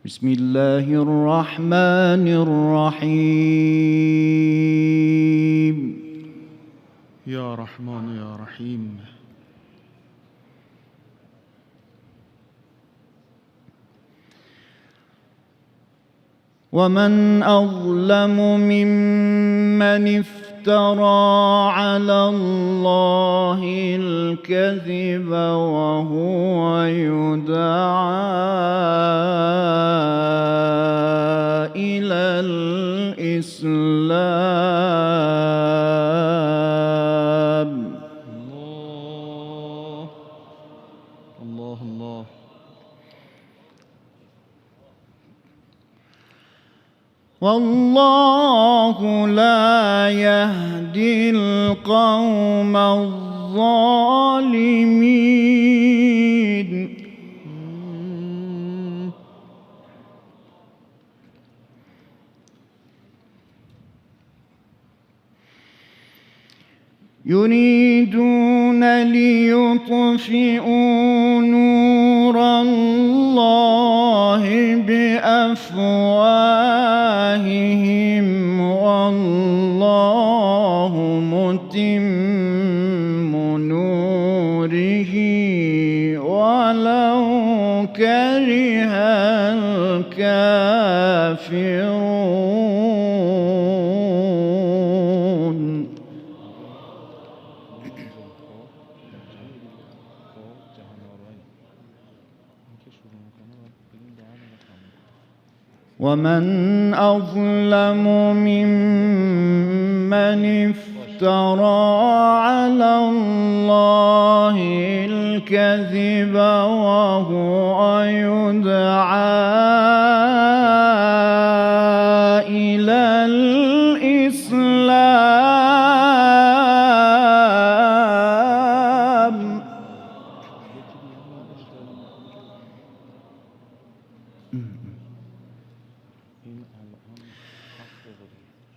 بسم الله الرحمن الرحيم. يا رحمن يا رحيم. ومن أظلم ممن افترى على الله الكذب وهو يدعى إلى الإسلام. الله الله الله. والله لا يهدي القوم الظالمين. يريدون ليطفئوا نور الله بأفواههم والله متم نوره ولو كره الكافرون. ومن أظلم ممن افترى على الله الكذب وهو يدعى إلى الإسلام.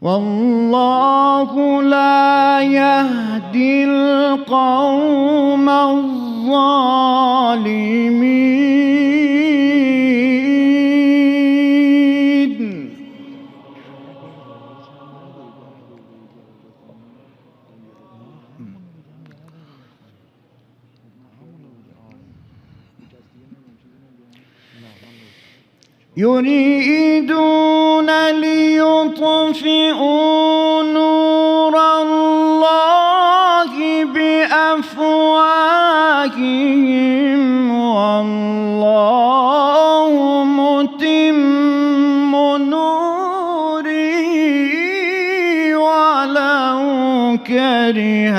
والله لا يهدي القوم الظالمين. يريدون ليطفئوا نور الله بأفواههم والله متم نوره ولو كره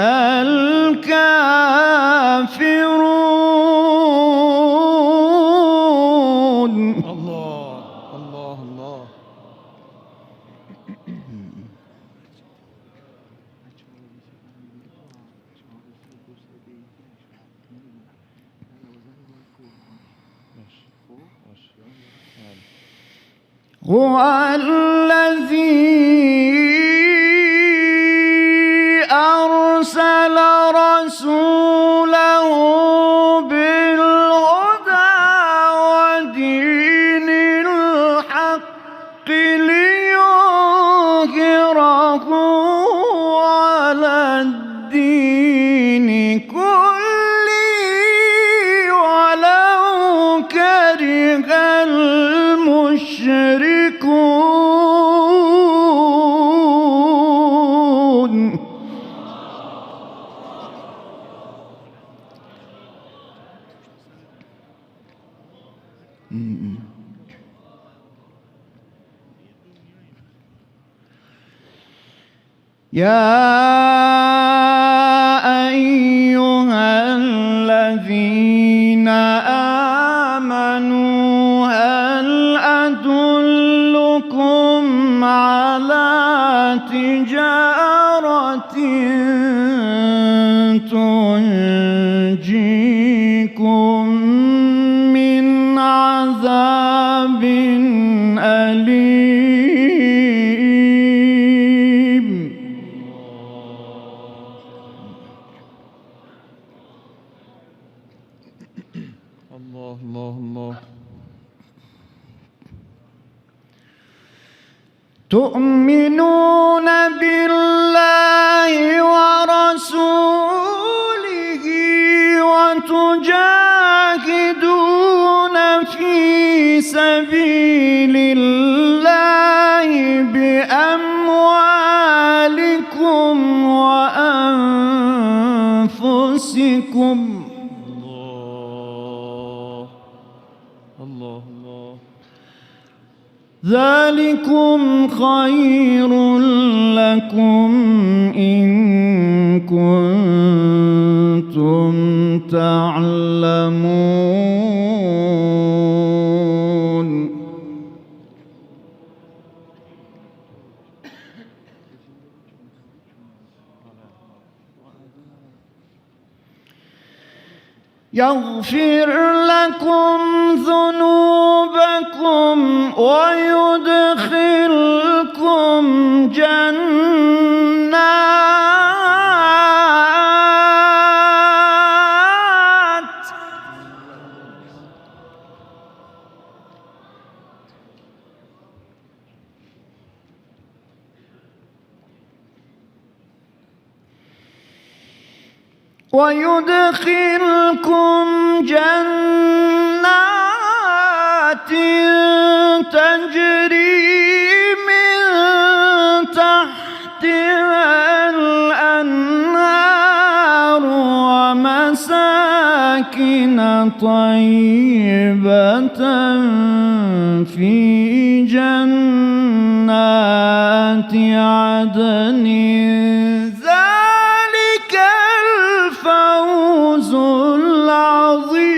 الكافرون. الله الله الله. هو الذي أرسل رسوله بالهدى ودين الحق ليظهره على الدين كله ولو كره المشركون. يا أيها الذين آمنوا هل أدلكم على تجارة تنجيكم من عذاب أليم. الله الله الله. تؤمنون بالله ورسوله وتجاهدون في سبيل الله بأموالكم وأنفسكم. الله الله. ذلكم خير لكم إن كنتم تعلمون. يغفر لكم ذنوبكم ويدخلكم جنات تجري من تحتها الأنهار ومساكن طيبة في جنات عدن. ذلك الفوز العظيم.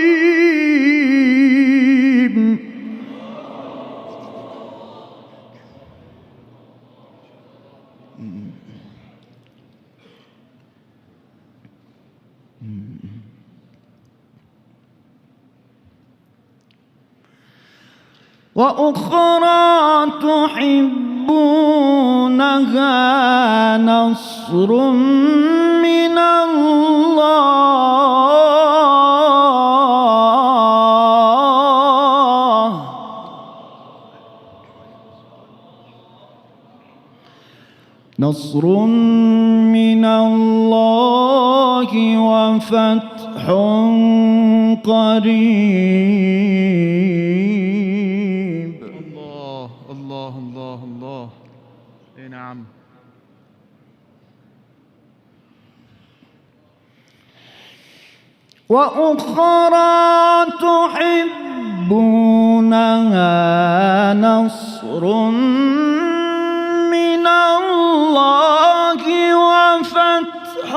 وأخرى تحبونها نصر من الله نصر من الله وفتح قريب. الله الله الله الله. اي نعم. وأخرى تحبونها نصر من الله وفتح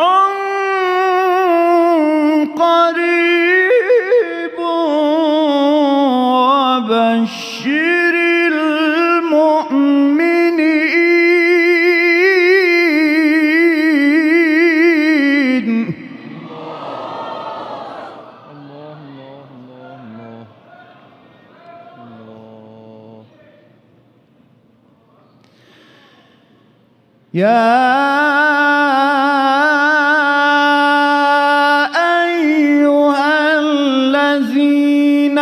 قريب وبشر المؤمنين. الله الله الله الله الله. يا أيها الذين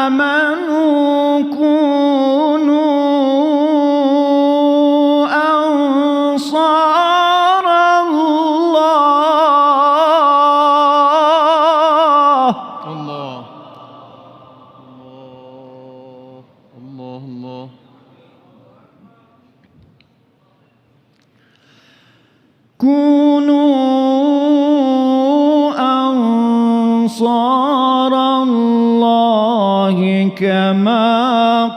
آمنوا كونوا أنصار الله. الله الله الله. كونوا أنصار الله كما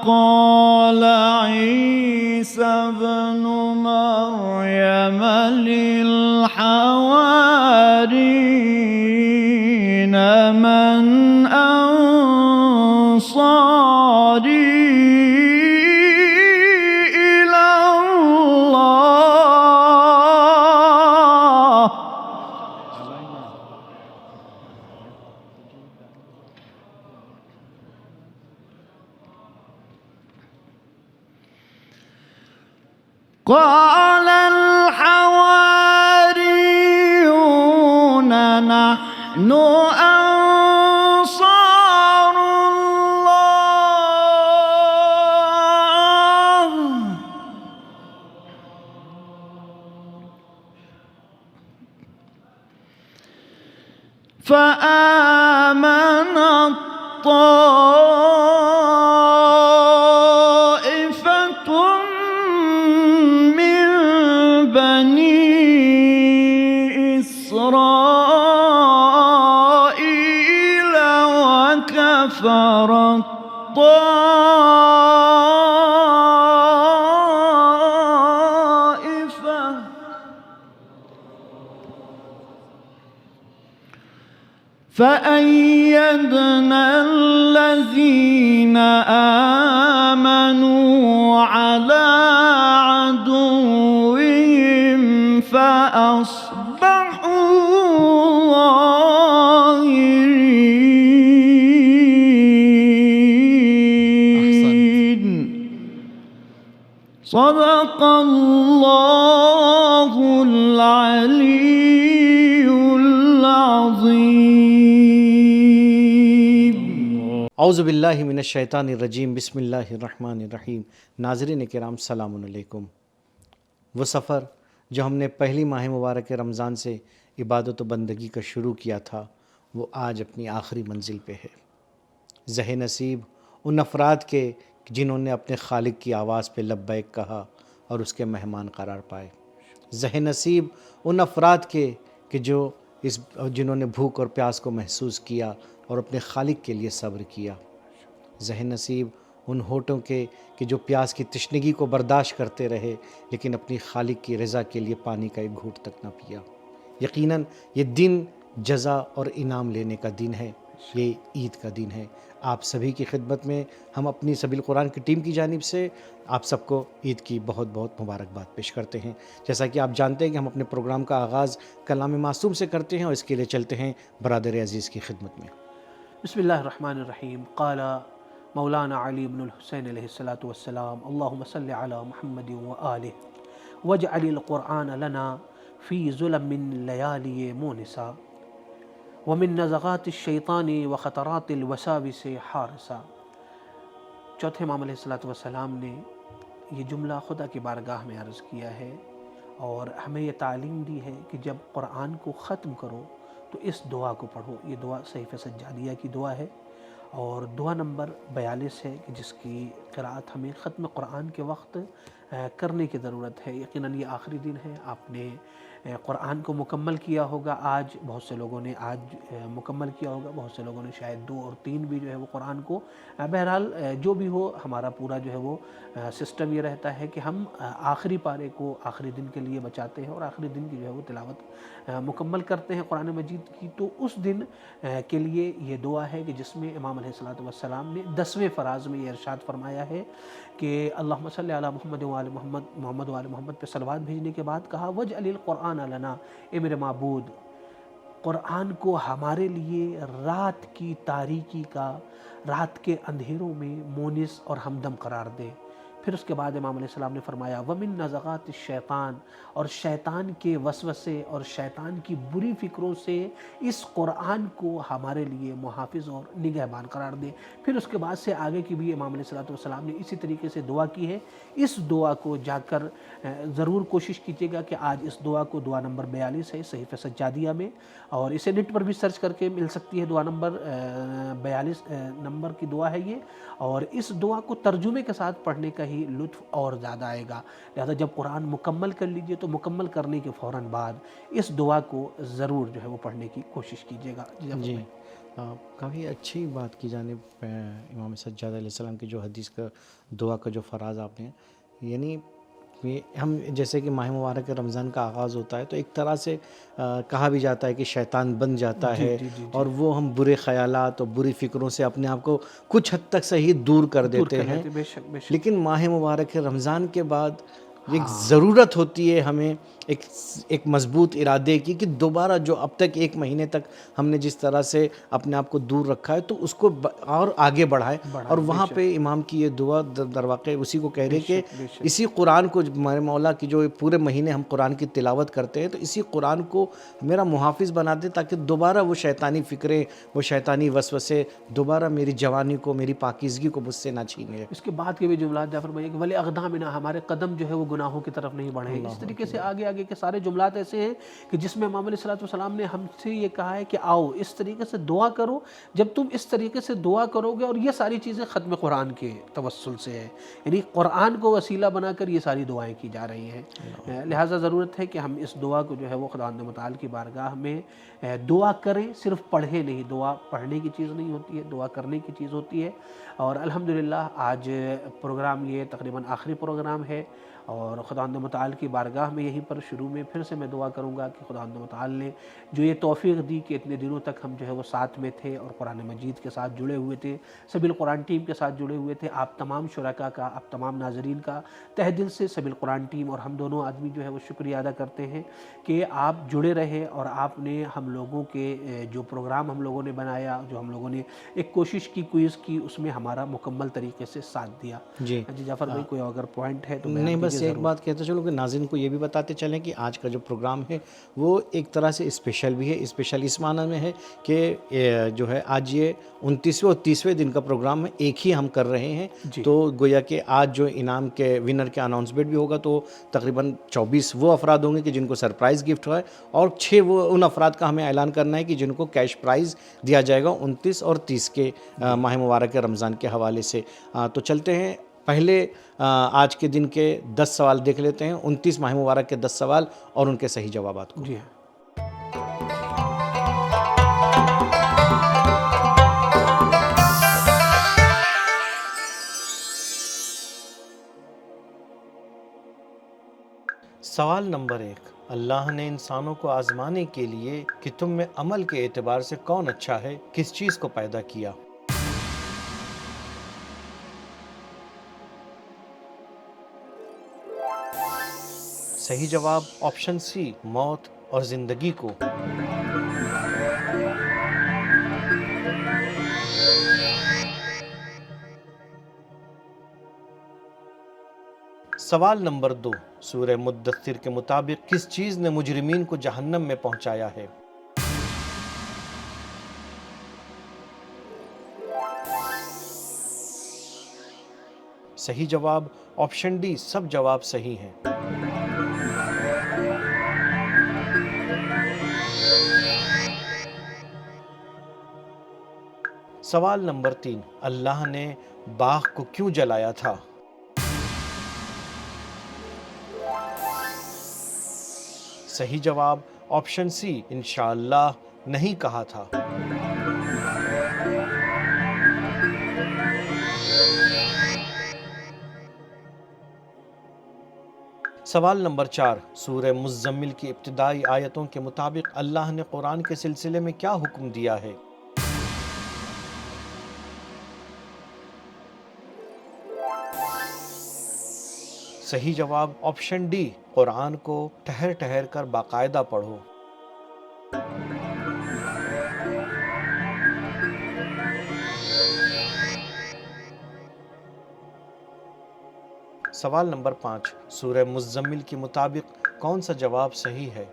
قال عيسى ابن مريم للحواريين من أنصاري إلى الله قال الحواريون نحن أنصار الله فآمنت طائفة من بني إسرائيل وكفرت طائفة فأيدنا الذين آمنوا على عدوهم فأصبحوا ظاهرين. صدق الله العلي العظيم. اعوذ باللہ من الشیطان الرجیم. بسم اللہ الرحمن الرحیم. ناظرین کرام سلام علیکم. وہ سفر جو ہم نے پہلی ماہ مبارک رمضان سے عبادت و بندگی کا شروع کیا تھا وہ آج اپنی آخری منزل پہ ہے. زہ نصیب ان افراد کے جنہوں نے اپنے خالق کی آواز پہ لبیک کہا اور اس کے مہمان قرار پائے. زہ نصیب ان افراد کے کہ جنہوں نے بھوک اور پیاس کو محسوس کیا اور اپنے خالق کے لیے صبر کیا. زہ نصیب ان ہونٹوں کے کہ جو پیاس کی تشنگی کو برداشت کرتے رہے لیکن اپنی خالق کی رضا کے لیے پانی کا ایک گھونٹ تک نہ پیا. یقیناً یہ دن جزا اور انعام لینے کا دن ہے. یہ عید کا دن ہے. آپ سبھی کی خدمت میں ہم اپنی سبیل قرآن کی ٹیم کی جانب سے آپ سب کو عید کی بہت بہت مبارکباد پیش کرتے ہیں. جیسا کہ آپ جانتے ہیں کہ ہم اپنے پروگرام کا آغاز کلام معصوم سے کرتے ہیں اور اس کے لیے چلتے ہیں برادر عزیز کی خدمت میں. بسم اللہ الرحمن الرحیم. قال مولانا علی بن الحسین علیہ الصلاۃ والسلام اللہم صل علی محمد وآلہ واجعل القرآن لنا فی ظلم من لیالی مونسا ومن نزغات الشیطان وخطرات الوساوس حارسا. چوتھے امام علیہ الصلاۃ والسلام نے یہ جملہ خدا کی بارگاہ میں عرض کیا ہے اور ہمیں یہ تعلیم دی ہے کہ جب قرآن کو ختم کرو تو اس دعا کو پڑھو. یہ دعا صحیفہ سجادیہ کی دعا ہے اور دعا نمبر 42 ہے کہ جس کی قرأت ہمیں ختم قرآن کے وقت کرنے کی ضرورت ہے. یقیناً یہ آخری دن ہے. آپ نے قرآن کو مکمل کیا ہوگا. آج بہت سے لوگوں نے مکمل کیا ہوگا, بہت سے لوگوں نے شاید 2 اور 3 بھی جو ہے وہ قرآن کو. بہرحال جو بھی ہو ہمارا پورا جو ہے وہ سسٹم یہ رہتا ہے کہ ہم آخری پارے کو آخری دن کے لیے بچاتے ہیں اور آخری دن کی جو ہے وہ تلاوت مکمل کرتے ہیں قرآن مجید کی. تو اس دن کے لیے یہ دعا ہے کہ جس میں امام علیہ الصلاۃ والسلام نے 10ویں فراز میں یہ ارشاد فرمایا ہے کہ اللہم صلی علی محمد وآل محمد, محمد وآل محمد پہ صلوات بھیجنے کے بعد کہا وجعل القرآن لنا, اے میرے معبود قرآن کو ہمارے لیے رات کی تاریکی کا, رات کے اندھیروں میں مونس اور ہمدم قرار دے. پھر اس کے بعد امام علیہ السلام نے فرمایا ومن نزغات الشیطان, اور شیطان کے وسوسے اور شیطان کی بری فکروں سے اس قرآن کو ہمارے لیے محافظ اور نگہبان قرار دے. پھر اس کے بعد سے آگے کی بھی امام علیہ الصلوۃ والسلام نے اسی طریقے سے دعا کی ہے. اس دعا کو جا کر ضرور کوشش کیجیے گا کہ آج اس دعا کو, دعا نمبر 42 ہے صحیفہ سجادیہ میں, اور اسے نیٹ پر بھی سرچ کر کے مل سکتی ہے. دعا نمبر 42 نمبر کی دعا ہے یہ, اور اس دعا کو ترجمے کے ساتھ پڑھنے کا ہی لطف اور زیادہ آئے گا. لہذا جب قرآن مکمل کر لیجئے تو مکمل کرنے کے فوراً بعد اس دعا کو ضرور جو ہے وہ پڑھنے کی کوشش کیجیے گا. جی کافی اچھی بات کی جانب امام سجاد علیہ السلام کی جو حدیث کا دعا کا جو فراز آپ نے, یعنی ہم جیسے کہ ماہ مبارک رمضان کا آغاز ہوتا ہے تو ایک طرح سے کہا بھی جاتا ہے کہ شیطان بن جاتا ہے اور وہ ہم برے خیالات اور بری فکروں سے اپنے آپ کو کچھ حد تک صحیح دور کر دیتے ہیں. لیکن ماہ مبارک رمضان کے بعد ایک ضرورت ہوتی ہے ہمیں ایک مضبوط ارادے کی کہ دوبارہ جو اب تک 1 مہینے تک ہم نے جس طرح سے اپنے آپ کو دور رکھا ہے تو اس کو اور آگے بڑھائے. اور وہاں پہ امام کی یہ دعا در واقع اسی کو کہہ رہے کہ اسی قرآن کو ہمارے مولا کی جو پورے مہینے ہم قرآن کی تلاوت کرتے ہیں تو اسی قرآن کو میرا محافظ بنا دے تاکہ دوبارہ وہ شیطانی فکریں, وہ شیطانی وسوسے دوبارہ میری جوانی کو, میری پاکیزگی کو مجھ سے نہ چھینے. اس کے بعد کے بھی جملات جعفر بھائی کہ ولی اقدامنا, ہمارے قدم جو ہے وہ گناہوں کی طرف نہیں بڑھیں. اس طریقے سے آگے آگے کے سارے جملات ایسے ہیں کہ جس میں امام علیہ السلام نے ہم سے یہ کہا ہے کہ آؤ اس طریقے سے دعا کرو، جب تم اس طریقے سے دعا کرو گے، اور یہ ساری چیزیں ختم قرآن کے توسل سے ہے، یعنی قرآن کو وسیلہ بنا کر یہ ساری دعائیں کی جا رہی ہیں۔ لہٰذا ضرورت ہے کہ ہم اس دعا کو جو ہے وہ خداوند متعال کی بارگاہ میں دعا کریں، صرف پڑھیں نہیں، دعا پڑھنے کی چیز نہیں ہوتی ہے، دعا کرنے کی چیز ہوتی ہے۔ اور الحمدللہ آج پروگرام یہ تقریباً آخری پروگرام ہے، اور خداوند متعال کی بارگاہ میں یہیں پر شروع میں پھر سے میں دعا کروں گا کہ خداوند متعال نے جو یہ توفیق دی کہ اتنے دنوں تک ہم جو ہے وہ ساتھ میں تھے اور قرآن مجید کے ساتھ جڑے ہوئے تھے، سبیل قرآن ٹیم کے ساتھ جڑے ہوئے تھے، آپ تمام شرکاء کا، آپ تمام ناظرین کا تہ دل سے سبیل قرآن ٹیم اور ہم دونوں آدمی جو ہے وہ شکریہ ادا کرتے ہیں کہ آپ جڑے رہے، اور آپ نے ہم لوگوں کے جو پروگرام ہم لوگوں نے بنایا، جو ہم لوگوں نے ایک کوشش کی، کوئز کی، اس میں ہمارا مکمل طریقے سے ساتھ دیا۔ جی جعفر بھائی کوئی اگر پوائنٹ ہے تو نہیں، بس ایک بات کہتے چلو کہ ناظرین کو یہ بھی بتاتے چلیں کہ آج کا جو پروگرام ہے وہ ایک طرح سے اسپیشل بھی ہے۔ اسپیشل اس معنی میں ہے کہ جو ہے آج یہ 29ویں اور 30ویں دن کا پروگرام ہے، ایک ہی ہم کر رہے ہیں، تو گویا کہ آج جو انعام کے ونر کے اناؤنسمنٹ بھی ہوگا تو تقریباً 24 وہ افراد ہوں گے کہ جن کو سرپرائز گفٹ ہوا ہے، اور 6 وہ ان افراد کا ہمیں اعلان کرنا ہے کہ جن کو کیش پرائز دیا جائے گا 29 اور 30 کے ماہ مبارک رمضان کے حوالے سے۔ تو چلتے ہیں پہلے آج کے دن کے 10 سوال دیکھ لیتے ہیں، 29 ماہ مبارک کے 10 سوال اور ان کے صحیح جوابات کو۔ جی ہاں، سوال نمبر 1، اللہ نے انسانوں کو آزمانے کے لیے کہ تم میں عمل کے اعتبار سے کون اچھا ہے، کس چیز کو پیدا کیا؟ صحیح جواب آپشن سی، موت اور زندگی کو۔ سوال نمبر 2، سورہ مدثر کے مطابق کس چیز نے مجرمین کو جہنم میں پہنچایا ہے؟ صحیح جواب آپشن ڈی، سب جواب صحیح ہیں۔ سوال نمبر 3، اللہ نے باغ کو کیوں جلایا تھا؟ صحیح جواب آپشن سی، انشاءاللہ نہیں کہا تھا۔ سوال نمبر 4، سورہ مزمل کی ابتدائی آیتوں کے مطابق اللہ نے قرآن کے سلسلے میں کیا حکم دیا ہے؟ صحیح جواب آپشن ڈی، قرآن کو ٹھہر ٹھہر کر باقاعدہ پڑھو۔ سوال نمبر 5، سورہ مزمل کے مطابق کون سا جواب صحیح ہے؟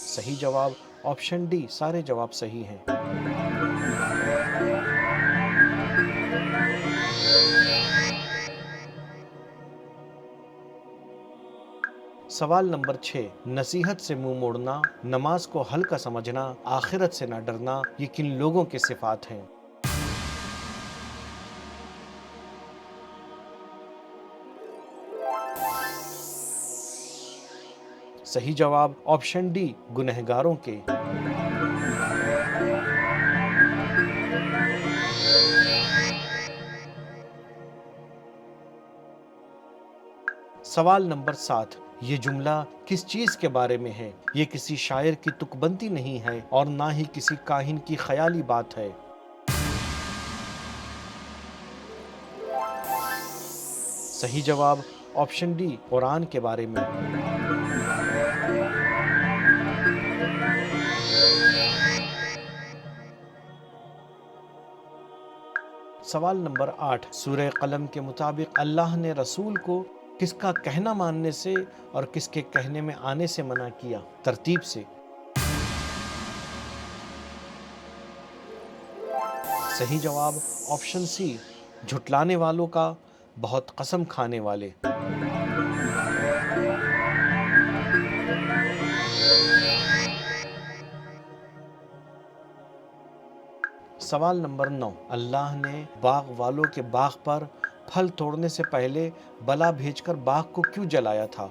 صحیح جواب آپشن ڈی، سارے جواب صحیح ہیں۔ سوال نمبر 6، نصیحت سے منہ موڑنا، نماز کو ہلکا سمجھنا، آخرت سے نہ ڈرنا، یہ کن لوگوں کی صفات ہیں؟ صحیح جواب آپشن ڈی، گنہگاروں کے۔ سوال نمبر 7، یہ جملہ کس چیز کے بارے میں ہے؟ یہ کسی شاعر کی تک بندی نہیں ہے اور نہ ہی کسی کاہن کی خیالی بات ہے۔ صحیح جواب آپشن ڈی، قرآن کے بارے میں۔ سوال نمبر 8، سورہ قلم کے مطابق اللہ نے رسول کو کس کا کہنا ماننے سے اور کس کے کہنے میں آنے سے منع کیا؟ ترتیب سے۔ صحیح جواب آپشن سی، جھٹلانے والوں کا بہت قسم کھانے والے۔ سوال نمبر 9، اللہ نے باغ والوں کے باغ پر پھل توڑنے سے پہلے بلا بھیج کر باغ کو کیوں جلایا تھا؟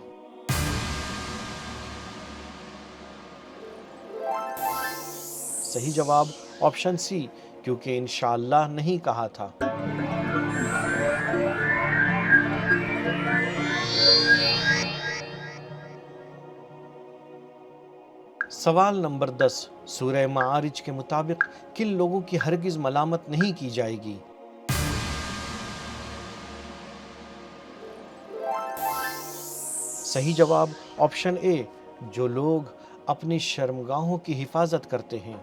صحیح جواب آپشن سی، کیونکہ انشاءاللہ نہیں کہا تھا۔ سوال نمبر 10، سورہ معارج کے مطابق کن لوگوں کی ہرگز ملامت نہیں کی جائے گی؟ صحیح جواب آپشن اے، جو لوگ اپنی شرمگاہوں کی حفاظت کرتے ہیں۔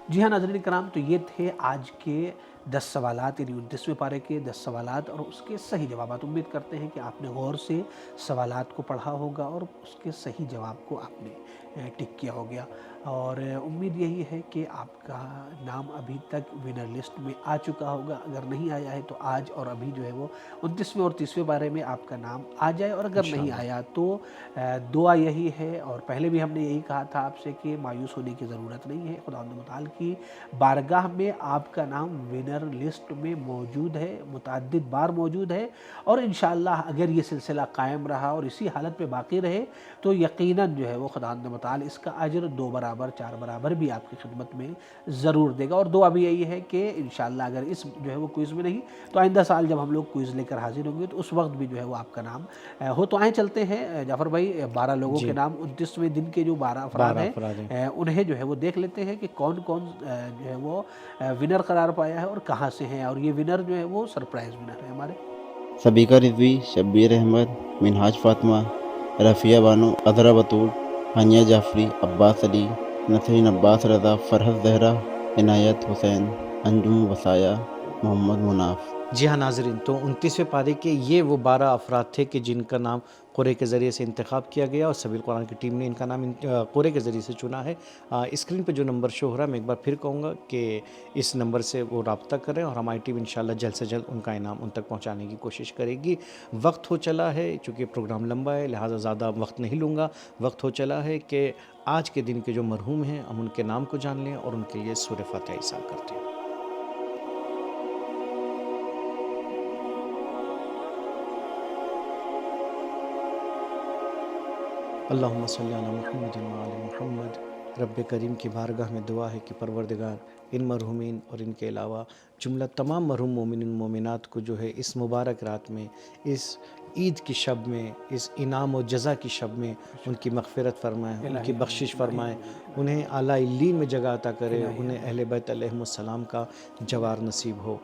جی ہاں ناظرین کرام، تو یہ تھے آج کے 10 سوالات، یعنی 29ویں پارے کے 10 سوالات اور اس کے صحیح جوابات۔ امید کرتے ہیں کہ آپ نے غور سے سوالات کو پڑھا ہوگا اور اس کے صحیح جواب کو آپ نے ٹک کیا ہو گیا، اور امید یہی ہے کہ آپ کا نام ابھی تک ونر لسٹ میں آ چکا ہوگا۔ اگر نہیں آیا ہے تو آج اور ابھی جو ہے وہ 29ویں اور 30ویں پارے میں آپ کا نام آ جائے، اور اگر نہیں آیا تو دعا یہی ہے، اور پہلے بھی ہم نے یہی کہا تھا آپ سے کہ مایوس ہونے کی ضرورت نہیں ہے۔ خداوند متعال کی بارگاہ میں آپ کا نام ونر لسٹ میں موجود ہے، متعدد بار موجود ہے، اور انشاءاللہ اگر یہ سلسلہ قائم رہا اور اسی حالت پہ باقی رہے تو یقیناً جو ہے وہ خداوند متعال اس کا اجر 2 برابر 4 برابر بھی آپ کی خدمت میں ضرور دے گا۔ اور دعا بھی یہی ہے کہ انشاءاللہ اگر اس جو ہے وہ کوئز میں نہیں تو آئندہ سال جب ہم لوگ کوئز لے کر حاضر ہوں گے تو اس وقت بھی جو ہے وہ آپ کا نام ہو۔ تو آئیں چلتے ہیں جعفر بھائی، 12 لوگوں کے نام 29ویں دن کے جو 12 افراد ہیں انہیں جو ہے وہ دیکھ لیتے ہیں کہ کون کون جو ہے وہ ونر قرار پایا ہے اور کہاں سے ہیں، اور یہ ونر جو ہے وہ سرپرائز ونر ہے ہمارے۔ سبیکہ رضوی، شبیر احمد، منہاج فاطمہ، رفیہ بانو، عذرا بطول، ہانیہ جعفری، عباس علی، نسرین عباس رضا، فرحت زہرا، عنایت حسین، انجم وسایہ، محمد مناف۔ جی ہاں ناظرین، تو 29ویں پارے کے یہ وہ 12 افراد تھے کہ جن کا نام قرعے کے ذریعے سے انتخاب کیا گیا، اور سبیل قرآن کی ٹیم نے ان کا نام قرعے کے ذریعے سے چنا ہے۔ اسکرین پہ جو نمبر شو ہو رہا ہے، میں ایک بار پھر کہوں گا کہ اس نمبر سے وہ رابطہ کریں، اور ہماری ٹیم انشاءاللہ جلد سے جلد ان کا انعام ان تک پہنچانے کی کوشش کرے گی۔ وقت ہو چلا ہے، چونکہ پروگرام لمبا ہے لہٰذا زیادہ وقت نہیں لوں گا، وقت ہو چلا ہے کہ آج کے دن کے جو مرحوم ہیں ہم ان کے نام کو جان لیں اور ان کے لیے سورہ فاتحہ ایصال کرتے ہیں۔ اللہم صلی علی محمد و آل محمد۔ رب کریم کی بارگاہ میں دعا ہے کہ پروردگار ان مرحومین اور ان کے علاوہ جملہ تمام مرحوم مومنین مومنات کو جو ہے اس مبارک رات میں، اس عید کی شب میں، اس انعام و جزا کی شب میں ان کی مغفرت فرمائے، ان کی بخشش فرمائے، انہیں اعلیٰ علیین میں جگہ عطا کرے، انہیں اہل بیت علیہم السلام کا جوار نصیب ہو۔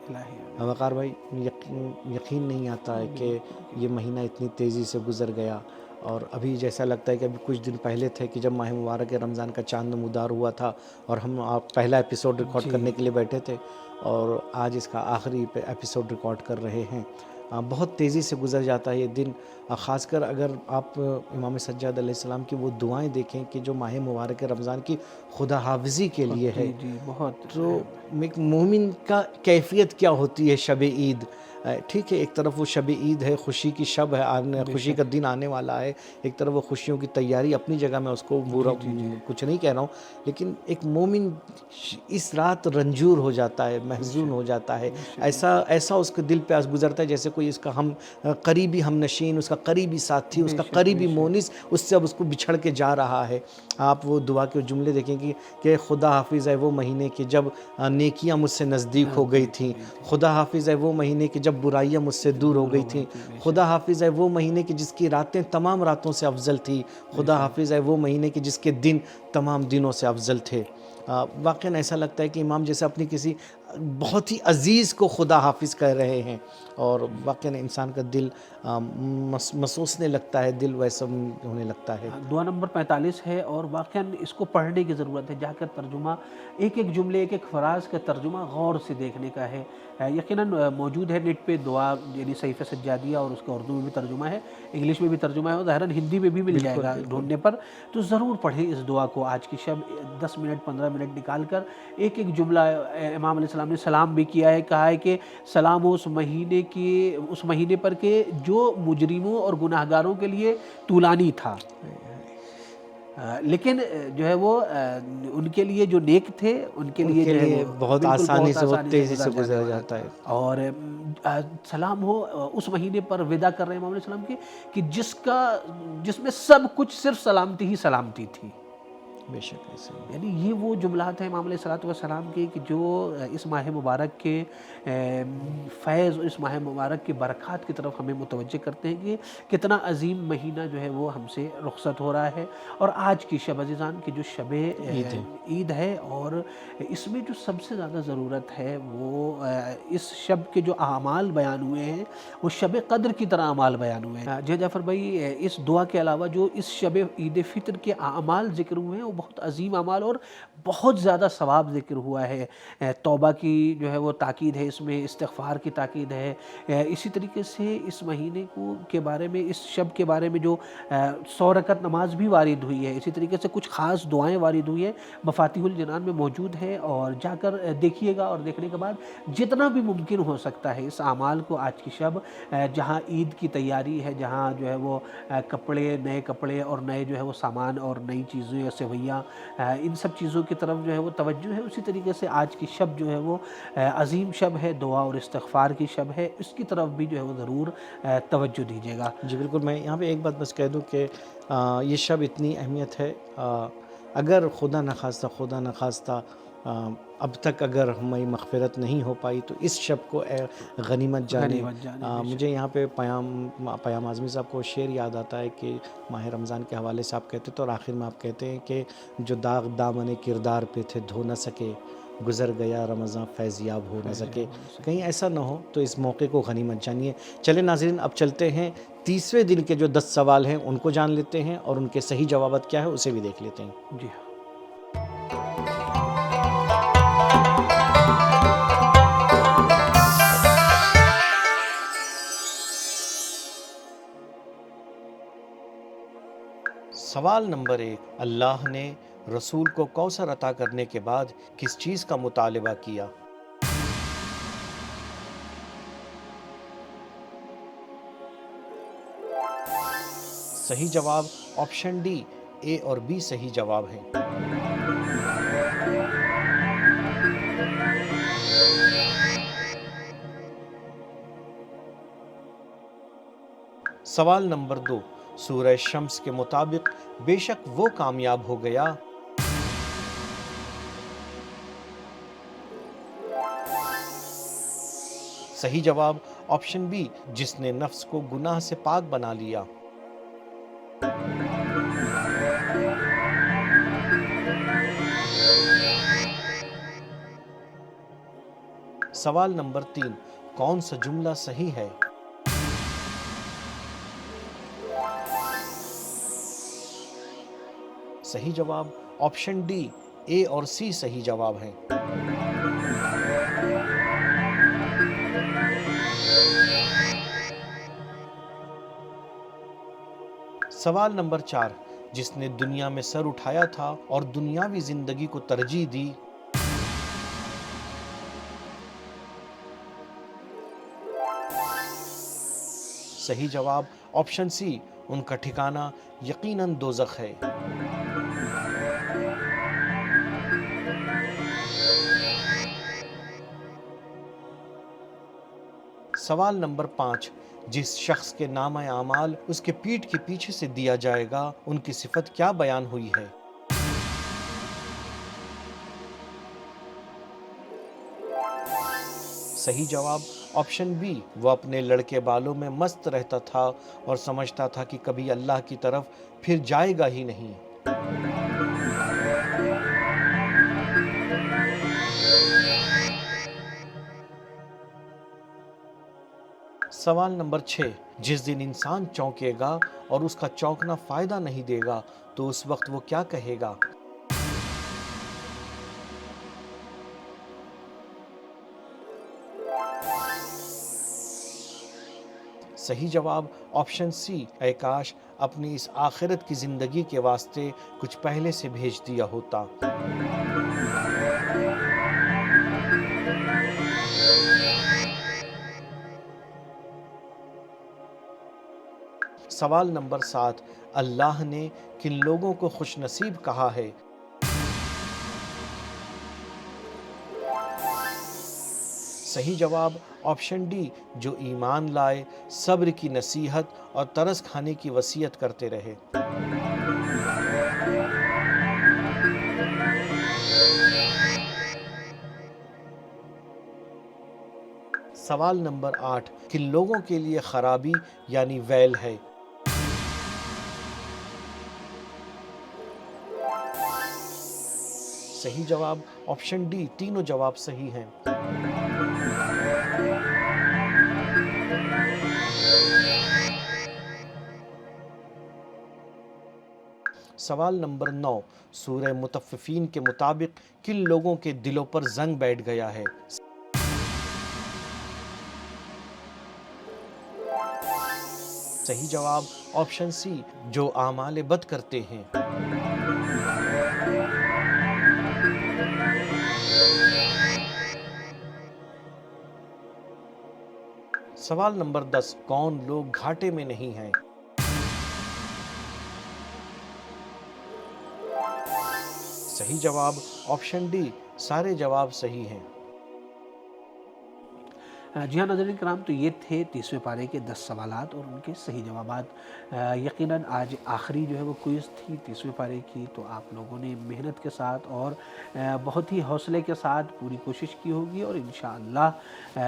وقار بھائی، یقین نہیں آتا ہے کہ یہ مہینہ اتنی تیزی سے گزر گیا، اور ابھی جیسا لگتا ہے کہ ابھی کچھ دن پہلے تھے کہ جب ماہ مبارک رمضان کا چاند نمودار ہوا تھا اور ہم آپ پہلا ایپیسوڈ ریکارڈ کرنے کے لیے بیٹھے تھے، اور آج اس کا آخری ایپیسوڈ ریکارڈ کر رہے ہیں۔ بہت تیزی سے گزر جاتا ہے یہ دن، خاص کر اگر آپ امام سجاد علیہ السلام کی وہ دعائیں دیکھیں کہ جو ماہ مبارک رمضان کی خدا حافظی کے لیے ہے، تو ایک مومن کا کیفیت کیا ہوتی ہے شب عید۔ ٹھیک ہے، ایک طرف وہ شب عید ہے، خوشی کی شب ہے، خوشی کا دن آنے والا ہے، ایک طرف وہ خوشیوں کی تیاری اپنی جگہ میں، اس کو برا کچھ نہیں کہہ رہا ہوں، لیکن ایک مومن اس رات رنجور ہو جاتا ہے، محزون ہو جاتا ہے، ایسا اس کے دل پہ گزرتا ہے جیسے کوئی اس کا قریبی ہم نشین، اس کا قریبی ساتھی، اس کا قریبی مونس اس سے اب اس کو بچھڑ کے جا رہا ہے۔ آپ وہ دعا کے جملے دیکھیں کہ خدا حافظ ہے وہ مہینے کے جب نیکیاں مجھ سے نزدیک ہو گئی تھیں، خدا حافظ ہے وہ مہینے کے جب برائیاں مجھ سے دور ہو گئی تھیں، خدا حافظ ہے وہ مہینے کی جس کی راتیں تمام راتوں سے افضل تھی، خدا حافظ ہے وہ مہینے کی جس کے دن تمام دنوں سے افضل تھے۔ واقعاً ایسا لگتا ہے کہ امام جیسے اپنی کسی بہت ہی عزیز کو خدا حافظ کہہ رہے ہیں، اور واقعاً انسان کا دل محسوسنے لگتا ہے، دل ویسا ہونے لگتا ہے۔ دعا نمبر 45 ہے، اور واقعاً اس کو پڑھنے کی ضرورت ہے، جا کر ترجمہ ایک ایک جملے، ایک ایک فراز کا ترجمہ غور سے دیکھنے کا ہے۔ یقیناً موجود ہے نیٹ پہ دعا، یعنی صحیفہ سجادیہ، اور اس کا اردو میں بھی ترجمہ ہے، انگلش میں بھی ترجمہ ہے، اور ظاہراً ہندی میں بھی مل جائے گا ڈھونڈنے پر، تو ضرور پڑھیں اس دعا کو۔ آج کی شب 10 منٹ 15 منٹ نکال کر ایک ایک جملہ امام علیہ السلام السلام نے سلام بھی کیا ہے، کہا ہے کہ سلام ہو اس مہینے پر کہ جو مجرموں اور گناہ گاروں کے لیے طولانی تھا، لیکن جو ہے وہ ان کے لیے جو نیک تھے ان کے لیے جو ہے وہ بہت بالکل آسانی سے، بہت تیزی سے گزر گزر جاتا ہے. اور سلام ہو اس مہینے پر ودا کر رہے ہیں امام علیہ السلام کی کہ جس میں سب کچھ صرف سلامتی ہی سلامتی تھی. بے شک ایسے ہی. یعنی یہ وہ جملات ہیں امام علیہ السلام کے کہ جو اس ماہ مبارک کے فیض اور اس ماہ مبارک کے برکات کی طرف ہمیں متوجہ کرتے ہیں کہ کتنا عظیم مہینہ جو ہے وہ ہم سے رخصت ہو رہا ہے. اور آج کی شب عزیزان کی جو شب عید ہے، اور اس میں جو سب سے زیادہ ضرورت ہے وہ اس شب کے جو اعمال بیان ہوئے ہیں وہ شب قدر کی طرح اعمال بیان ہوئے ہیں. جی جعفر بھائی، اس دعا کے علاوہ جو اس شب عید فطر کے اعمال ذکر ہوئے ہیں وہ بہت عظیم اعمال اور بہت زیادہ ثواب ذکر ہوا ہے. توبہ کی جو ہے وہ تاکید ہے، اس میں استغفار کی تاکید ہے. اسی طریقے سے اس مہینے کے بارے میں، اس شب کے بارے میں جو 100 رکعت نماز بھی وارد ہوئی ہے. اسی طریقے سے کچھ خاص دعائیں وارد ہوئی ہیں، مفاتیح الجنان میں موجود ہے. اور جا کر دیکھیے گا، اور دیکھنے کے بعد جتنا بھی ممکن ہو سکتا ہے اس اعمال کو آج کی شب، جہاں عید کی تیاری ہے، جہاں جو ہے وہ نئے کپڑے اور نئے جو ہے وہ سامان اور نئی چیزیں، سویاں، ان سب چیزوں کی طرف جو ہے وہ توجہ ہے. اسی طریقے سے آج کی شب جو ہے وہ عظیم شب ہے، دعا اور استغفار کی شب ہے، اس کی طرف بھی جو ہے وہ ضرور توجہ دیجیے گا. جی بالکل. میں یہاں پہ ایک بات بس کہہ دوں کہ یہ شب اتنی اہمیت ہے، اگر خدا نخواستہ اب تک اگر ہماری مغفرت نہیں ہو پائی تو اس شب کو غنیمت جانے. مجھے یہاں پہ پیام اعظمی صاحب کو شعر یاد آتا ہے کہ ماہ رمضان کے حوالے سے آپ کہتے تھے، اور آخر میں آپ کہتے ہیں کہ جو داغ دامن کردار پہ تھے دھو نہ سکے، گزر گیا رمضان فیضیاب ہو نہ سکے. کہیں ایسا نہ ہو تو اس موقع کو غنیمت جانیے. چلیں ناظرین، اب چلتے ہیں 30ویں دن کے جو 10 سوال ہیں ان کو جان لیتے ہیں، اور ان کے صحیح جوابات کیا ہے اسے بھی دیکھ لیتے ہیں. جی سوال نمبر 1، اللہ نے رسول کو کوثر عطا کرنے کے بعد کس چیز کا مطالبہ کیا؟ صحیح جواب آپشن ڈی، اے اور بی صحیح جواب ہیں. سوال نمبر 2، سورہ شمس کے مطابق بے شک وہ کامیاب ہو گیا. صحیح جواب آپشن بی، جس نے نفس کو گناہ سے پاک بنا لیا. سوال نمبر 3، کون سا جملہ صحیح ہے؟ صحیح جواب آپشن ڈی، اے اور سی صحیح جواب ہیں. سوال نمبر 4، جس نے دنیا میں سر اٹھایا تھا اور دنیاوی زندگی کو ترجیح دی. صحیح جواب آپشن سی، ان کا ٹھکانہ یقیناً دوزخ ہے. سوال نمبر 5، جس شخص کے نامہ اعمال اس کے پیٹھ کے پیچھے سے دیا جائے گا ان کی صفت کیا بیان ہوئی ہے؟ صحیح جواب آپشن بی، وہ اپنے لڑکے بالوں میں مست رہتا تھا اور سمجھتا تھا کہ کبھی اللہ کی طرف پھر جائے گا ہی نہیں. سوال نمبر 6، جس دن انسان چونکے گا اور اس کا چونکنا فائدہ نہیں دے گا تو اس وقت وہ کیا کہے گا؟ صحیح جواب آپشن سی، اے کاش اپنی اس آخرت کی زندگی کے واسطے کچھ پہلے سے بھیج دیا ہوتا. سوال نمبر 7، اللہ نے کن لوگوں کو خوش نصیب کہا ہے؟ صحیح جواب آپشن ڈی، جو ایمان لائے، صبر کی نصیحت اور ترس کھانے کی وصیت کرتے رہے۔ سوال نمبر 8، کن لوگوں کے لیے خرابی یعنی ویل ہے؟ صحیح جواب آپشن ڈی، تینوں جواب صحیح ہیں۔ سوال نمبر 9، سورہ مطففین کے مطابق کن لوگوں کے دلوں پر زنگ بیٹھ گیا ہے؟ صحیح جواب آپشن سی، جو اعمال بد کرتے ہیں۔ سوال نمبر 10، کون لوگ گھاٹے میں نہیں ہیں؟ صحیح جواب آپشن ڈی، سارے جواب صحیح ہیں۔ جی ہاں ناظرین کرام، تو یہ تھے 30ویں پارے کے 10 سوالات اور ان کے صحیح جوابات۔ یقیناً آج آخری جو ہے وہ کوئز تھی 30ویں پارے کی، تو آپ لوگوں نے محنت کے ساتھ اور بہت ہی حوصلے کے ساتھ پوری کوشش کی ہوگی، اور انشاءاللہ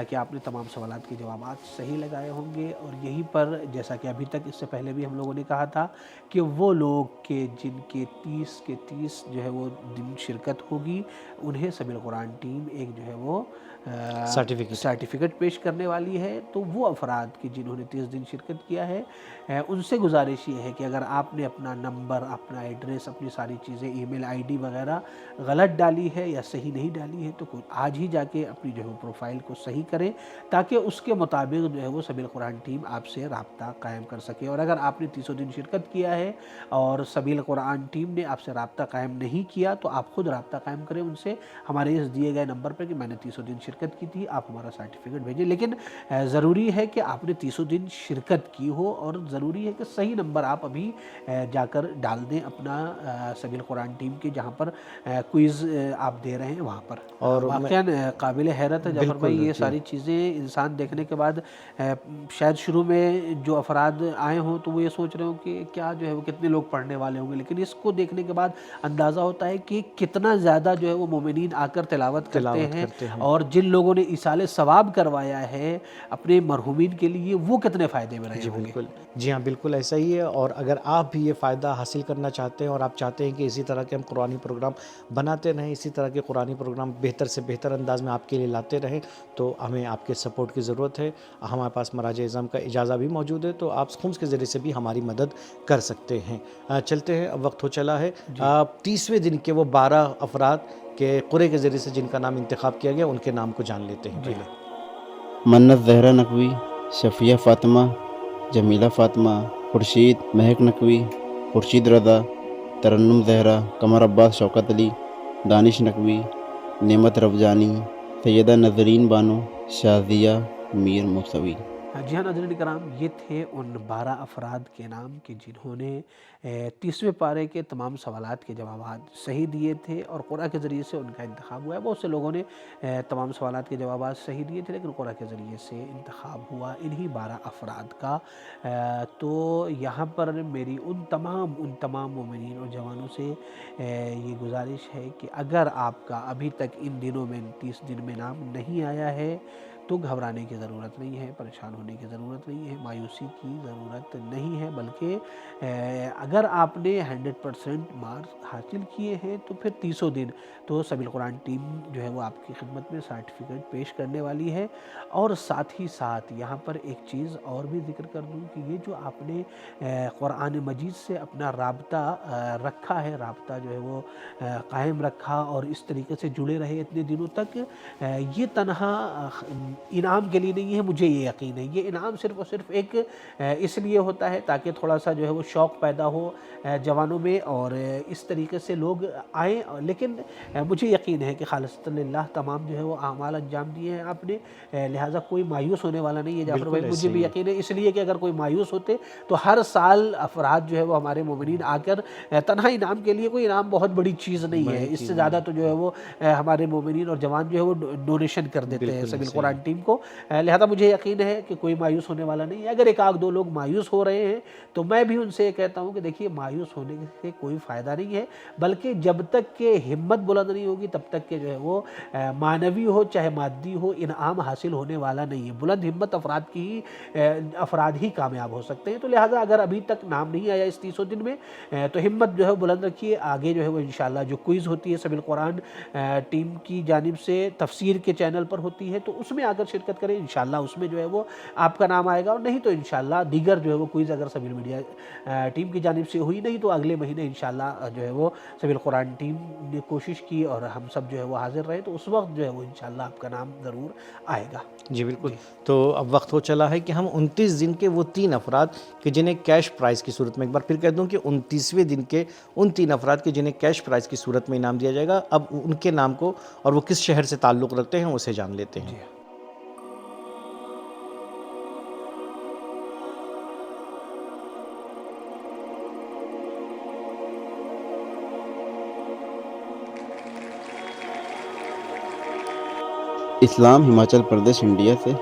کہ آپ نے تمام سوالات کے جوابات صحیح لگائے ہوں گے۔ اور یہیں پر جیسا کہ ابھی تک اس سے پہلے بھی ہم لوگوں نے کہا تھا کہ وہ لوگ کہ جن کے 30 کے 30 جو ہے وہ دن شرکت ہوگی، انہیں سبیل قرآن ٹیم ایک جو ہے وہ سرٹیفکیٹ پیش کرنے والی ہے۔ تو وہ افراد کی جنہوں نے 30 دن شرکت کیا ہے، ان سے گزارش یہ ہے کہ اگر آپ نے اپنا نمبر، اپنا ایڈریس، اپنی ساری چیزیں، ای میل آئی ڈی وغیرہ غلط ڈالی ہے یا صحیح نہیں ڈالی ہے، تو آج ہی جا کے اپنی جو ہے پروفائل کو صحیح کریں، تاکہ اس کے مطابق جو ہے وہ سبیل قرآن ٹیم آپ سے رابطہ قائم کر سکے۔ اور اگر آپ نے 30 دن شرکت کیا ہے اور سبیل قرآن ٹیم نے آپ سے رابطہ قائم نہیں کیا، تو آپ خود رابطہ قائم کریں ان سے ہمارے اس دیے گئے نمبر پر کہ میں نے 30 دن شرکت کی تھی، آپ ہمارا سرٹیفکیٹ بھیجیں۔ لیکن ضروری ہے کہ آپ نے 30 دن شرکت کی ہو، اور ضروری ہے کہ صحیح نمبر آپ ابھی جا کر ڈال دیں اپنا سبیل قرآن ٹیم کے جہاں پر کوئز آپ دے رہے ہیں وہاں پر۔ اور واقعاً قابل حیرت ہے جعفر بھائی، یہ ساری چیزیں انسان دیکھنے کے بعد شاید شروع میں جو افراد آئے ہوں تو وہ یہ سوچ رہے ہوں کہ کیا جو ہے وہ کتنے لوگ پڑھنے والے ہوں گے، لیکن اس کو دیکھنے کے بعد اندازہ ہوتا ہے کہ کتنا زیادہ جو ہے وہ مومنین آ کر تلاوت کرتے ہیں، اور جن لوگوں نے ایصال ثواب کروایا ہے اپنے مرحومین کے لیے، وہ کتنے فائدے میں رہے ہوں گے۔ جی ہاں، بالکل ایسا ہی ہے۔ اور اگر آپ بھی یہ فائدہ حاصل کرنا چاہتے ہیں اور آپ چاہتے ہیں کہ اسی طرح کے ہم قرآنی پروگرام بناتے رہیں، اسی طرح کے قرآنی پروگرام بہتر سے بہتر انداز میں آپ کے لیے لاتے رہیں، تو ہمیں آپ کے سپورٹ کی ضرورت ہے۔ ہمارے پاس مراجع اعظام کا اجازہ بھی موجود ہے، تو آپ خمس کے ذریعے سے بھی ہماری مدد کر سکتے ہیں۔ چلتے ہیں، اب وقت ہو چلا ہے 30ویں دن کے وہ 12 افراد کے قرعے کے ذریعے سے جن کا نام انتخاب کیا گیا، ان کے نام کو جان لیتے ہیں۔ پہلے منت زہرا نقوی، شفیہ فاطمہ، جمیلہ فاطمہ، خورشید مہک نقوی، خورشید رضا، ترنم زہرا، قمر عباس شوکت علی، دانش نقوی، نعمت رفجانی، سیدہ نظرین بانو، شازیہ میر موسوی۔ جی ہاں ناظرین کرام، یہ تھے ان 12 افراد کے نام کہ جنہوں نے 30ویں پارے کے تمام سوالات کے جوابات صحیح دیے تھے، اور قرآن کے ذریعے سے ان کا انتخاب ہوا ہے۔ بہت سے لوگوں نے تمام سوالات کے جوابات صحیح دیے تھے، لیکن قرآن کے ذریعے سے انتخاب ہوا انہی 12 افراد کا۔ تو یہاں پر میری ان تمام مومنین اور جوانوں سے یہ گزارش ہے کہ اگر آپ کا ابھی تک ان دنوں میں 30 دن میں نام نہیں آیا ہے، تو گھبرانے کی ضرورت نہیں ہے، پریشان ہونے کی ضرورت نہیں ہے، مایوسی کی ضرورت نہیں ہے، بلکہ اگر آپ نے 100% مارکس حاصل کیے ہیں تو پھر 30 دن تو سبیل قرآن ٹیم جو ہے وہ آپ کی خدمت میں سرٹیفکیٹ پیش کرنے والی ہے۔ اور ساتھ ہی ساتھ یہاں پر ایک چیز اور بھی ذکر کر دوں کہ یہ جو آپ نے قرآن مجید سے اپنا رابطہ رکھا ہے، رابطہ جو ہے وہ قائم رکھا اور اس طریقے سے جڑے رہے اتنے دنوں تک، یہ تنہا انعام کے لیے نہیں ہے، مجھے یہ یقین ہے۔ یہ انعام صرف اور صرف ایک اس لیے ہوتا ہے تاکہ تھوڑا سا جو ہے وہ شوق پیدا ہو جوانوں میں اور اس طریقے سے لوگ آئیں، لیکن مجھے یقین ہے کہ خالصۃ للہ تمام جو ہے وہ اعمال انجام دیے ہیں آپ نے، لہٰذا کوئی مایوس ہونے والا نہیں ہے جعفر بھائی، مجھے بھی یقین ہے، اس لیے کہ اگر کوئی مایوس ہوتے تو ہر سال افراد جو ہے وہ ہمارے مومنین آ کر تنہا انعام کے لیے، کوئی انعام بہت بڑی چیز نہیں ہے، اس سے زیادہ تو جو ہے وہ ہمارے مومنین اور جوان جو ہے وہ ڈونیشن کر دیتے ہیں سبیل قرآن ٹیم کو، لہذا مجھے یقین ہے کہ کوئی مایوس ہونے والا نہیں ہے۔ اگر ایک آدھ دو لوگ مایوس ہو رہے ہیں تو میں بھی ان سے یہ کہتا ہوں کہ دیکھیے مایوس ہونے سے کوئی فائدہ نہیں ہے، بلکہ جب تک کہ ہمت بلند نہیں ہوگی تب تک کہ جو ہے وہ معنوی ہو چاہے مادی ہو انعام حاصل ہونے والا نہیں ہے۔ بلند ہمت افراد ہی کامیاب ہو سکتے ہیں، تو لہٰذا اگر ابھی تک نام نہیں آیا اس 30 دن میں تو ہمت جو ہے بلند رکھیے، آگے جو ہے وہ انشاءاللہ جو کوئز ہوتی ہے سبیل قرآن ٹیم کی جانب سے تفسیر کے چینل پر ہوتی ہے، تو اس میں آ کر شرکت کریں، انشاءاللہ اس میں جو ہے وہ آپ کا نام آئے گا، اور نہیں تو انشاءاللہ دیگر جو ہے وہ کوئز اگر سبیل میڈیا ٹیم کی جانب سے ہوئی نہیں تو اگلے مہینے انشاءاللہ جو ہے وہ سبیل قرآن ٹیم نے کوشش کی اور ہم سب جو ہے وہ حاضر رہے، تو اس وقت جو ہے وہ انشاءاللہ آپ کا نام ضرور آئے گا۔ جی بالکل، تو اب وقت ہو چلا ہے کہ ہم 29 دن کے وہ 3 افراد کہ جنہیں کیش پرائز کی صورت میں، ایک بار پھر کہہ دوں کہ 29ویں دن کے ان 3 افراد کے جنہیں کیش پرائز کی صورت میں انعام دیا جائے گا، اب ان کے نام کو اور وہ کس شہر سے تعلق رکھتے ہیں اسے جان لیتے ہیں۔ اسلام ہماچل پردیش انڈیا سے۔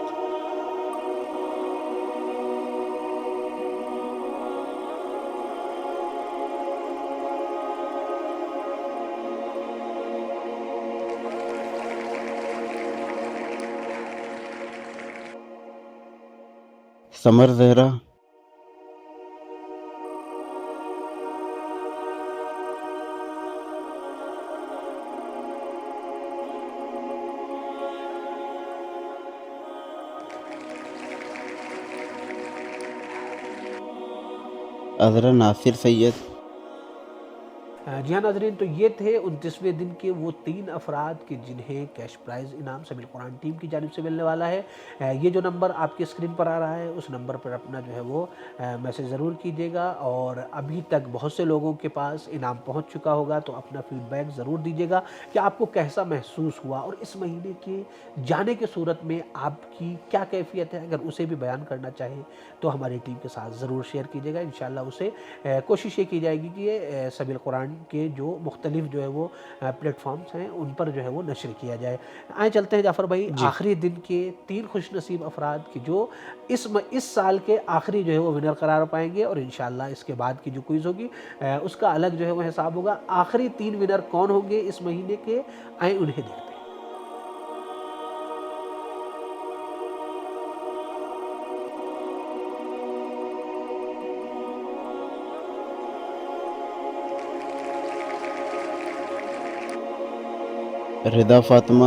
سمر زہرا، عذرا ناصر سید۔ جی ہاں ناظرین، تو یہ تھے 29ویں دن کے وہ 3 افراد کہ جنہیں کیش پرائز انعام سبیل قرآن ٹیم کی جانب سے ملنے والا ہے۔ یہ جو نمبر آپ کی اسکرین پر آ رہا ہے اس نمبر پر اپنا جو ہے وہ میسج ضرور کیجیے گا، اور ابھی تک بہت سے لوگوں کے پاس انعام پہنچ چکا ہوگا تو اپنا فیڈ بیک ضرور دیجیے گا کہ آپ کو کیسا محسوس ہوا، اور اس مہینے کے جانے کی صورت میں آپ کی کیا کیفیت ہے، اگر اسے بھی بیان کرنا چاہیں تو ہماری ٹیم کے ساتھ ضرور شیئر کیجیے گا، انشاءاللہ اسے کوشش یہ کی جائے گی کہ یہ سبیل قرآن کے جو مختلف جو ہے وہ پلیٹ فارمز ہیں ان پر جو ہے وہ نشر کیا جائے۔ آئیں چلتے ہیں جعفر بھائی آخری دن کے 3 خوش نصیب افراد کی جو اس سال کے آخری جو ہے وہ ونر قرار پائیں گے، اور انشاءاللہ اس کے بعد کی جو کوئز ہوگی اس کا الگ جو ہے وہ حساب ہوگا۔ آخری 3 ونر کون ہوں گے اس مہینے کے، آئیں انہیں دیکھتے ہیں۔ رضا فاطمہ،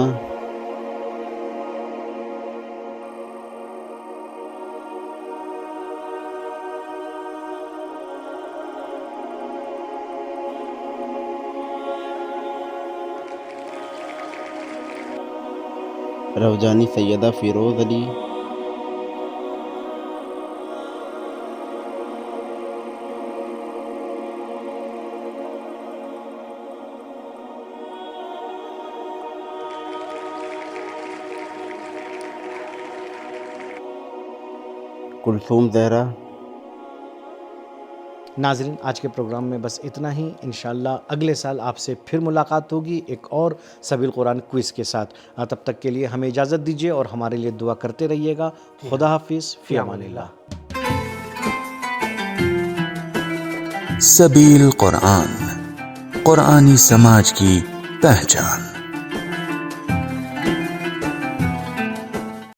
روجانی سیدہ فیروز علی، کلثوم زہرا۔ ناظرین، آج کے پروگرام میں بس اتنا ہی، انشاءاللہ اگلے سال آپ سے پھر ملاقات ہوگی ایک اور سبیل قرآن کوئز کے ساتھ۔ تب تک کے لیے ہمیں اجازت دیجیے اور ہمارے لیے دعا کرتے رہیے گا۔ خدا حافظ، فی امان اللہ۔ سبیل قرآن، قرآنی سماج کی پہچان۔